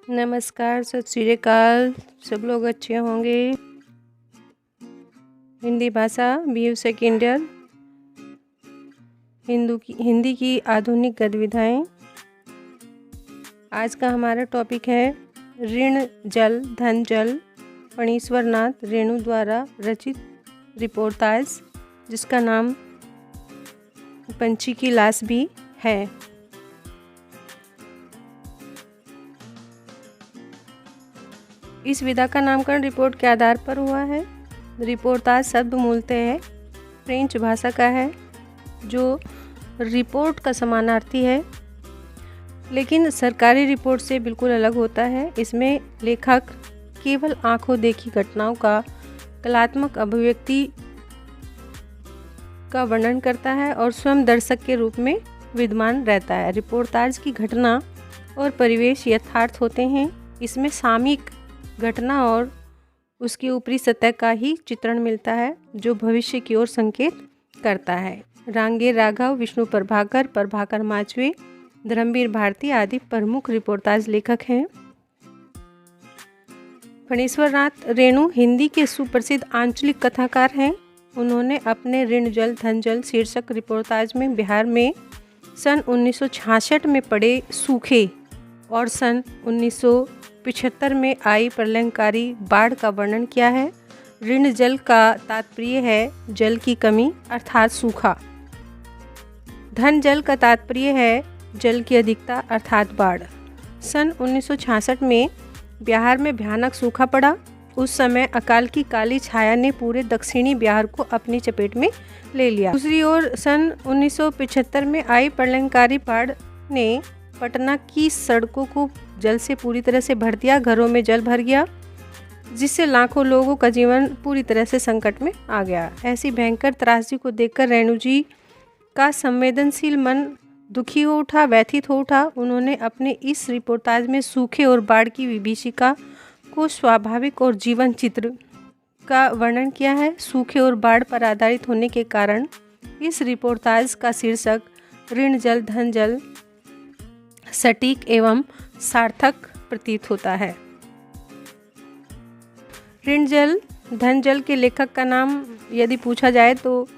नमस्कार, सत श्री अकाल। सब लोग अच्छे होंगे। हिंदी भाषा BA सेकेंड ईयर हिंदी की आधुनिक गतिविधियाँ। आज का हमारा टॉपिक है ऋण जल धन जल, फणीश्वर नाथ रेणु द्वारा रचित रिपोर्टाज, जिसका नाम पंछी की लाश भी है। इस विधा का नामकरण रिपोर्ट के आधार पर हुआ है। रिपोर्टाज शब्द मूलतः फ्रेंच भाषा का है, जो रिपोर्ट का समानार्थी है, लेकिन सरकारी रिपोर्ट से बिल्कुल अलग होता है। इसमें लेखक केवल आंखों देखी घटनाओं का कलात्मक अभिव्यक्ति का वर्णन करता है और स्वयं दर्शक के रूप में विद्यमान रहता है। रिपोर्टाज की घटना और परिवेश यथार्थ होते हैं। इसमें सामयिक घटना और उसकी ऊपरी सतह का ही चित्रण मिलता है, जो भविष्य की ओर संकेत करता है। रांगे राघव, विष्णु प्रभाकर, प्रभाकर माचवे, धर्मवीर भारती आदि प्रमुख रिपोर्टाज लेखक हैं। फणीश्वर नाथ रेणु हिंदी के सुप्रसिद्ध आंचलिक कथाकार हैं। उन्होंने अपने ऋण जल धन जल शीर्षक रिपोर्टाज में बिहार में सन 1966 में पड़े सूखे और सन 1975 में आई प्रलयंकारी बाढ़ का वर्णन किया है। ऋण जल का तात्पर्य है जल की कमी अर्थात सूखा। धन जल का तात्पर्य है जल की अधिकता अर्थात बाढ़। सन 1966 में बिहार में भयानक सूखा पड़ा। उस समय अकाल की काली छाया ने पूरे दक्षिणी बिहार को अपनी चपेट में ले लिया। दूसरी ओर सन 1975 में आई प्रलयंकारी बाढ़ ने पटना की सड़कों को जल से पूरी तरह से भर दिया। घरों में जल भर गया, जिससे लाखों लोगों का जीवन पूरी तरह से संकट में आ गया। ऐसी भयंकर त्रासदी को देखकर रेणु जी का संवेदनशील मन दुखी हो उठा, व्यथित हो उठा। उन्होंने अपने इस रिपोर्टाज में सूखे और बाढ़ की विभीषिका को स्वाभाविक और जीवन चित्र का वर्णन किया है। सूखे और बाढ़ पर आधारित होने के कारण इस रिपोर्टाज का शीर्षक ऋण जल धन जल सटीक एवं सार्थक प्रतीत होता है। ऋण जल धन जल के लेखक का नाम यदि पूछा जाए तो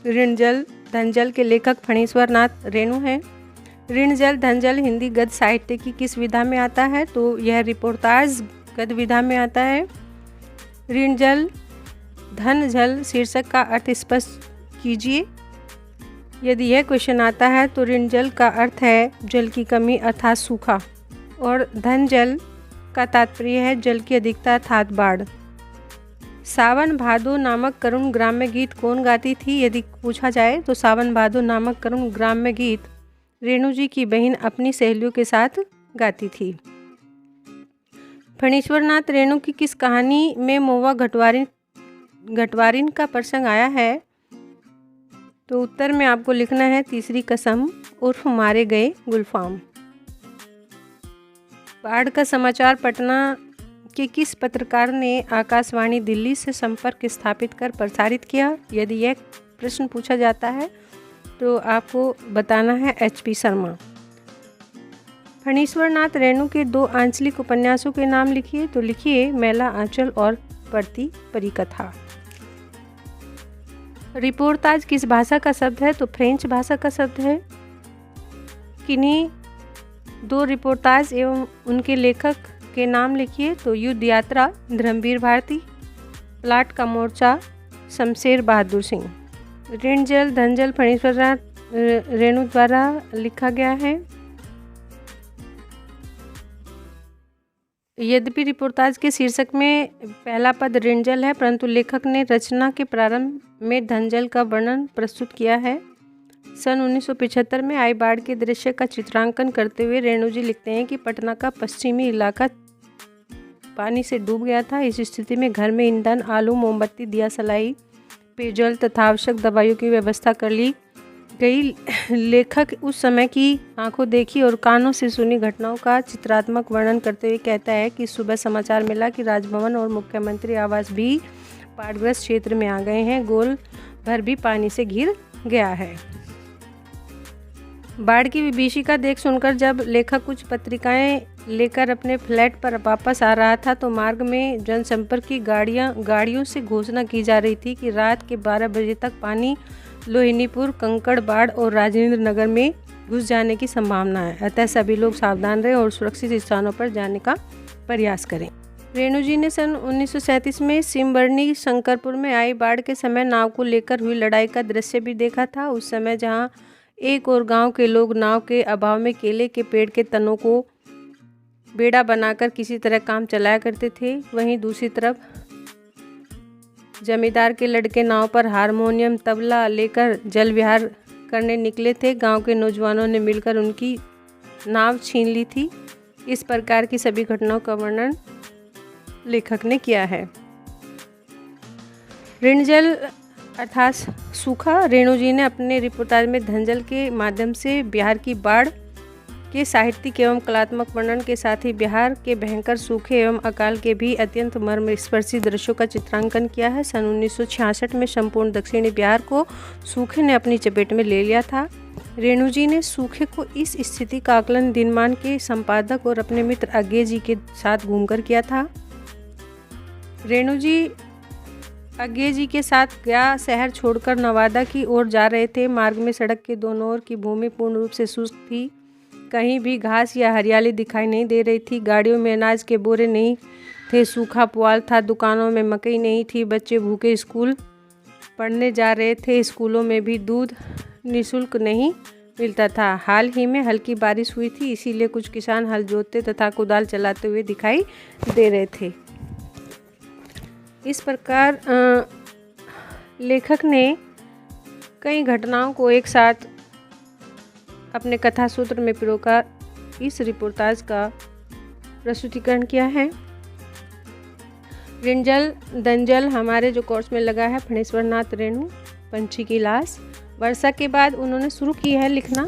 ऋण जल धन जल के लेखक फणीश्वर नाथ रेणु हैं। ऋण जल धन जल हिंदी गद्य साहित्य की किस विधा में आता है? तो यह रिपोर्टाज गद्य विधा में आता है। ऋण जल धन जल शीर्षक का अर्थ स्पष्ट कीजिए। यदि यह क्वेश्चन आता है तो ऋण जल का अर्थ है जल की कमी अर्थात सूखा, और धन जल का तात्पर्य है जल की अधिकता अर्थात बाढ़। सावन भादो नामक करुण ग्राम्य गीत कौन गाती थी? यदि पूछा जाए तो सावन भादो नामक करुण ग्राम्य गीत रेणु जी की बहन अपनी सहेलियों के साथ गाती थी। फणीश्वर नाथ रेणु की किस कहानी में महुआ घटवारिन का प्रसंग आया है? तो उत्तर में आपको लिखना है तीसरी कसम उर्फ मारे गए गुलफाम। बाढ़ का समाचार पटना के किस पत्रकार ने आकाशवाणी दिल्ली से संपर्क स्थापित कर प्रसारित किया? यदि यह प्रश्न पूछा जाता है तो आपको बताना है HP शर्मा। फणीश्वर नाथ रेणु के 2 आंचलिक उपन्यासों के नाम लिखिए। तो लिखिए मैला आंचल और पड़ती परिकथा। रिपोर्टाज किस भाषा का शब्द है? तो फ्रेंच भाषा का शब्द है। किन्हीं 2 रिपोर्टाज एवं उनके लेखक के नाम लिखिए। तो युद्ध यात्रा धर्मवीर भारती, प्लाट का मोर्चा शमशेर बहादुर सिंह। ऋण जल धन जल फणीश्वर नाथ रेणु द्वारा लिखा गया है। यद्यपि रिपोर्टाज के शीर्षक में पहला पद ऋण जल है, परंतु लेखक ने रचना के प्रारंभ में धन जल का वर्णन प्रस्तुत किया है। सन 1975 में आई बाढ़ के दृश्य का चित्रांकन करते हुए रेणु जी लिखते हैं कि पटना का पश्चिमी इलाका पानी से डूब गया था। इस स्थिति में घर में ईंधन, आलू, मोमबत्ती, दिया सलाई, पेयजल तथा आवश्यक दवाइयों की व्यवस्था कर ली गई। लेखक उस समय की आंखों देखी और कानों से सुनी घटनाओं का चित्रात्मक वर्णन करते हुए कहता है कि सुबह समाचार मिला कि राजभवन और मुख्यमंत्री आवास भी बाढ़ग्रस्त क्षेत्र में आ गए हैं। गोल भर भी पानी से घिर गया है। बाढ़ की विभीषिका देख सुनकर जब लेखक कुछ पत्रिकाएं लेकर अपने फ्लैट पर वापस आ रहा था तो मार्ग में जनसंपर्क की गाड़ियों से घोषणा की जा रही थी कि रात के 12 बजे तक पानी लोहिनीपुर, कंकड़बाड़ और राजेंद्र नगर में घुस जाने की संभावना है। अतः सभी लोग सावधान रहें और सुरक्षित स्थानों पर जाने का प्रयास करें। रेणु जी ने सन 1937 में सिमबरनी शंकरपुर में आई बाढ़ के समय नाव को लेकर हुई लड़ाई का दृश्य भी देखा था। उस समय जहां एक और गांव के लोग नाव के अभाव में केले के पेड़ के तनों को बेड़ा बनाकर किसी तरह काम चलाया करते थे, वहीं दूसरी तरफ जमींदार के लड़के नाव पर हारमोनियम तबला लेकर जल विहार करने निकले थे। गांव के नौजवानों ने मिलकर उनकी नाव छीन ली थी। इस प्रकार की सभी घटनाओं का वर्णन लेखक ने किया है। ऋणजल अर्थात सूखा। रेणु जी ने अपने रिपोर्टाज में धनजल के माध्यम से बिहार की बाढ़ के साहित्यिक एवं कलात्मक वर्णन के साथ ही बिहार के भयंकर सूखे एवं अकाल के भी अत्यंत मर्मस्पर्शी दृश्यों का चित्रांकन किया है। सन 1966 में संपूर्ण दक्षिणी बिहार को सूखे ने अपनी चपेट में ले लिया था। रेणु जी ने सूखे को इस स्थिति का आकलन दिनमान के संपादक और अपने मित्र अज्ञे जी के साथ घूमकर किया था। रेणु जी अज्ञे जी के साथ गया शहर छोड़कर नवादा की ओर जा रहे थे। मार्ग में सड़क के दोनों ओर की भूमि पूर्ण रूप से शुष्क थी, कहीं भी घास या हरियाली दिखाई नहीं दे रही थी। गाड़ियों में अनाज के बोरे नहीं थे, सूखा पुआल था। दुकानों में मकई नहीं थी। बच्चे भूखे स्कूल पढ़ने जा रहे थे। स्कूलों में भी दूध निःशुल्क नहीं मिलता था। हाल ही में हल्की बारिश हुई थी, इसीलिए कुछ किसान हल जोतते तथा कुदाल चलाते हुए दिखाई दे रहे थे। इस प्रकार लेखक ने कई घटनाओं को एक साथ अपने कथा सूत्र में पिरोकर इस रिपोर्टाज का प्रस्तुतिकरण किया है। ऋणजल दंजल हमारे जो कोर्स में लगा है, फणेश्वर नाथ रेणु, पंछी की लाश। वर्षा के बाद उन्होंने शुरू की है लिखना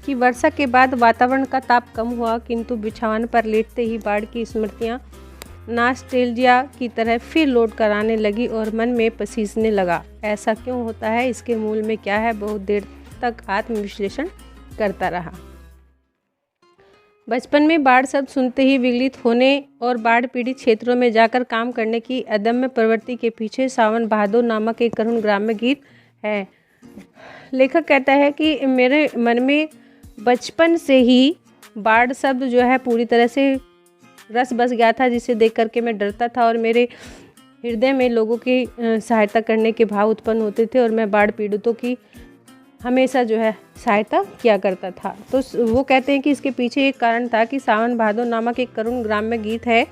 कि वर्षा के बाद वातावरण का ताप कम हुआ, किंतु बिछावन पर लेटते ही बाढ़ की स्मृतियाँ नॉस्टैल्जिया की तरह फिर लौट कर आने लगी और मन में पसीजने लगा। ऐसा क्यों होता है, इसके मूल में क्या है? बहुत देर तक आत्मविश्लेषण करता रहा। बचपन में बाढ़ शब्द सुनते ही विगलित होने और बाढ़ पीड़ित क्षेत्रों में जाकर काम करने की अदम्य प्रवृत्ति के पीछे सावन बहादुर नामक एक करुण ग्राम्य गीत है। लेखक कहता है कि मेरे मन में बचपन से ही बाढ़ शब्द जो है पूरी तरह से रस बस गया था, जिसे देख करके मैं डरता था और मेरे हृदय में लोगों की सहायता करने के भाव उत्पन्न होते थे और मैं बाढ़ पीड़ितों की हमेशा जो है सहायता किया करता था। तो वो कहते हैं कि इसके पीछे एक कारण था कि सावन बहादुर नामक एक करुण ग्राम्य गीत है,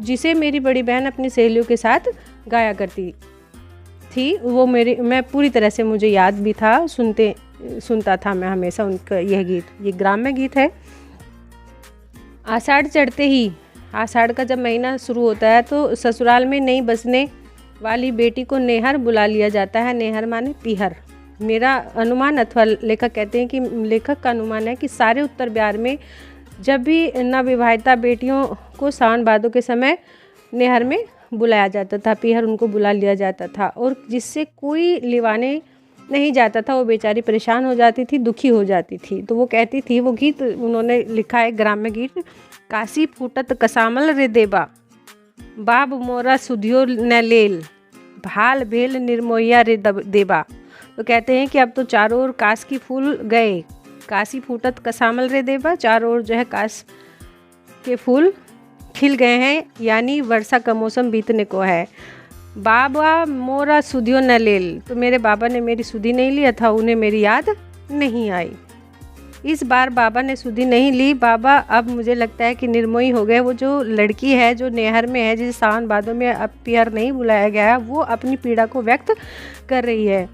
जिसे मेरी बड़ी बहन अपनी सहेलियों के साथ गाया करती थी। वो मैं पूरी तरह से मुझे याद भी था, सुनता था मैं हमेशा उनका यह गीत। ये ग्राम्य गीत है। आषाढ़ चढ़ते ही, आषाढ़ का जब महीना शुरू होता है तो ससुराल में नई बसने वाली बेटी को नेहर बुला लिया जाता है। नेहर माने पीहर। मेरा अनुमान, अथवा लेखक कहते हैं कि लेखक का अनुमान है कि सारे उत्तर बिहार में जब भी नवविवाहिता बेटियों को सावन भादों के समय नेहर में बुलाया जाता था, पीहर उनको बुला लिया जाता था, और जिससे कोई लिवाने नहीं जाता था वो बेचारी परेशान हो जाती थी, दुखी हो जाती थी। तो वो कहती थी, वो गीत उन्होंने लिखा है ग्राम्य गीत, काशी फूटत कसामल रे देबा, बाब मोरा सुधियो न लेल, भाल भेल निर्मोहिया रे देबा। तो कहते हैं कि अब तो चारों ओर काश की फूल गए, काशी फूटत कसामल रे देबा, चारों ओर जो है काश के फूल खिल गए हैं, यानी वर्षा का मौसम बीतने को है। बाबा मोरा सुधियो न लेल, तो मेरे बाबा ने मेरी सुधि नहीं लिया था, उन्हें मेरी याद नहीं आई। इस बार बाबा ने सुधि नहीं ली। बाबा अब मुझे लगता है कि निर्मोही हो गए। वो जो लड़की है जो नेहर में है, जिसे सावन भादों में अब पीहर नहीं बुलाया गया है, वो अपनी पीड़ा को व्यक्त कर रही है।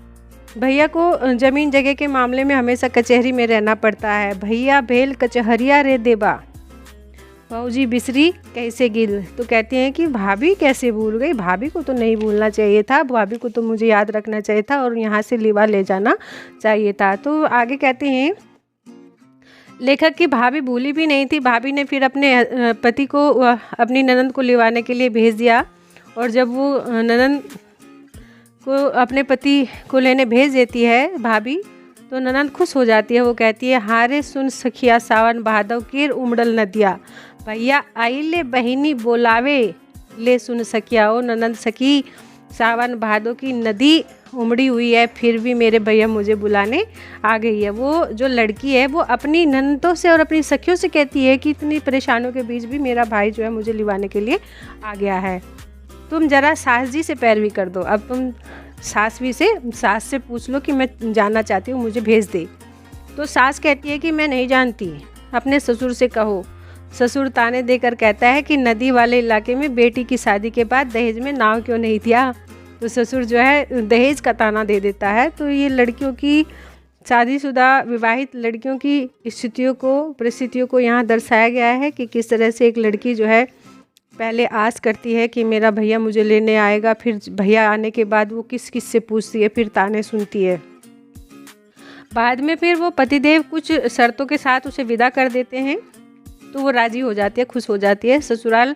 भैया को ज़मीन जगह के मामले में हमेशा कचहरी में रहना पड़ता है। भैया भेल कचहरिया रे देबा, भाऊजी बिसरी कैसे गिल। तो कहते हैं कि भाभी कैसे भूल गई, भाभी को तो नहीं भूलना चाहिए था, भाभी को तो मुझे याद रखना चाहिए था और यहाँ से लिवा ले जाना चाहिए था। तो आगे कहते हैं लेखक की भाभी भूली भी नहीं थी। भाभी ने फिर अपने पति को अपनी ननंद को लिवाने के लिए भेज दिया, और जब वो ननंद को अपने पति को लेने भेज देती है भाभी, तो ननंद खुश हो जाती है। वो कहती है, हारे सुन सखिया सावन बहादुर केर उमड़ल नदिया, भैया आइले बहिनी बोलावे, ले सुन सकिया ओ ननद सखी, सावन भादों की नदी उमड़ी हुई है, फिर भी मेरे भैया मुझे बुलाने आ गई है। वो जो लड़की है वो अपनी ननदों से और अपनी सखियों से कहती है कि इतनी परेशानियों के बीच भी मेरा भाई जो है मुझे लिवाने के लिए आ गया है। तुम ज़रा सास जी से पैरवी कर दो, अब तुम सास से पूछ लो कि मैं जानना चाहती हूँ, मुझे भेज दे। तो सास कहती है कि मैं नहीं जानती, अपने ससुर से कहो। ससुर ताने देकर कहता है कि नदी वाले इलाके में बेटी की शादी के बाद दहेज में नाव क्यों नहीं दिया। तो ससुर जो है दहेज का ताना दे देता है। तो ये लड़कियों की, शादीशुदा विवाहित लड़कियों की परिस्थितियों को यहाँ दर्शाया गया है कि किस तरह से एक लड़की जो है पहले आस करती है कि मेरा भैया मुझे लेने आएगा, फिर भैया आने के बाद वो किस किस से पूछती है, फिर ताने सुनती है। बाद में फिर वो पतिदेव कुछ शर्तों के साथ उसे विदा कर देते हैं, तो वो राज़ी हो जाती है, खुश हो जाती है। ससुराल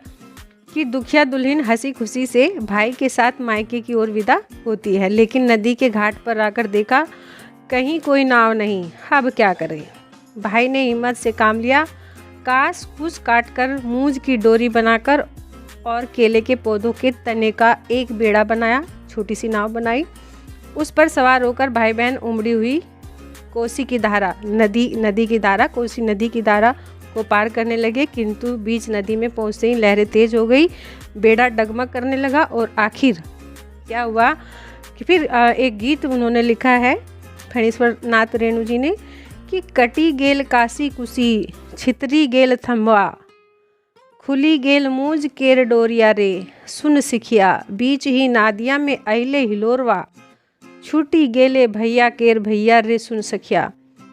की दुखिया दुल्हन हंसी खुशी से भाई के साथ मायके की ओर विदा होती है। लेकिन नदी के घाट पर आकर देखा कहीं कोई नाव नहीं। अब क्या करें? भाई ने हिम्मत से काम लिया। काश कुछ काटकर मूंज की डोरी बनाकर और केले के पौधों के तने का एक बेड़ा बनाया, छोटी सी नाव बनाई। उस पर सवार होकर भाई बहन उमड़ी हुई कोसी की धारा कोसी नदी की धारा को पार करने लगे। किंतु बीच नदी में पहुंचते ही लहरें तेज हो गई, बेड़ा डगमग करने लगा और आखिर क्या हुआ कि फिर एक गीत उन्होंने लिखा है फणीश्वर नाथ रेणु जी ने कि कटी गेल काशी कुशी, छितरी गेल थम्बा, खुली गेल मूंज केर डोरिया रे, सुन सिखिया बीच ही नादिया में अइले हिलोरवा, छूटी गेले भैया केर भैया रे सुन सखिया।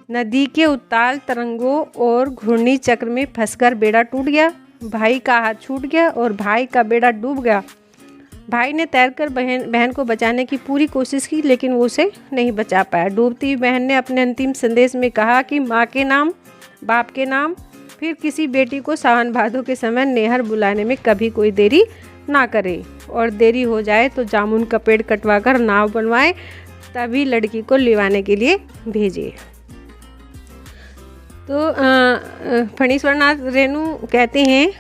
नदी के उताल तरंगों और घूर्णी चक्र में फंसकर बेड़ा टूट गया। भाई का हाथ छूट गया और भाई का बेड़ा डूब गया। भाई ने तैरकर बहन को बचाने की पूरी कोशिश की, लेकिन वो उसे नहीं बचा पाया। डूबती हुई बहन ने अपने अंतिम संदेश में कहा कि माँ के नाम, बाप के नाम, फिर किसी बेटी को सावन भादों के समय नेहर बुलाने में कभी कोई देरी ना करे, और देरी हो जाए तो जामुन का पेड़ कटवाकर नाव बनवाए, तभी लड़की को लिवाने के लिए भेजे। तो फणीश्वर नाथ रेणु कहते हैं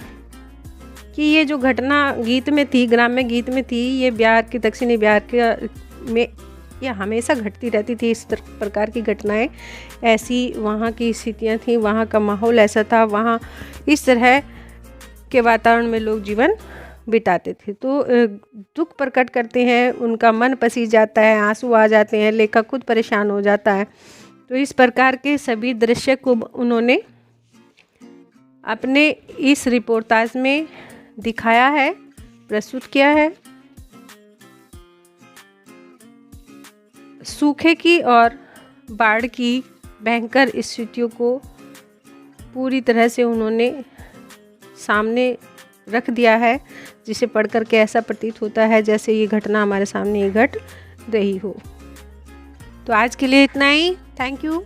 कि ये जो घटना गीत में थी, ग्राम्य गीत में थी, ये बिहार के, दक्षिणी बिहार के में ये हमेशा घटती रहती थी। इस प्रकार की घटनाएं, ऐसी वहाँ की स्थितियाँ थी, वहाँ का माहौल ऐसा था, वहाँ इस तरह के वातावरण में लोग जीवन बिताते थे। तो दुख प्रकट करते हैं, उनका मन पसीज जाता है, आंसू आ जाते हैं, लेखक खुद परेशान हो जाता है। तो इस प्रकार के सभी दृश्य को उन्होंने अपने इस रिपोर्टाज में दिखाया है, प्रस्तुत किया है। सूखे की और बाढ़ की भयंकर स्थितियों को पूरी तरह से उन्होंने सामने रख दिया है, जिसे पढ़कर के ऐसा प्रतीत होता है जैसे ये घटना हमारे सामने घट रही हो। तो आज के लिए इतना ही। Thank you.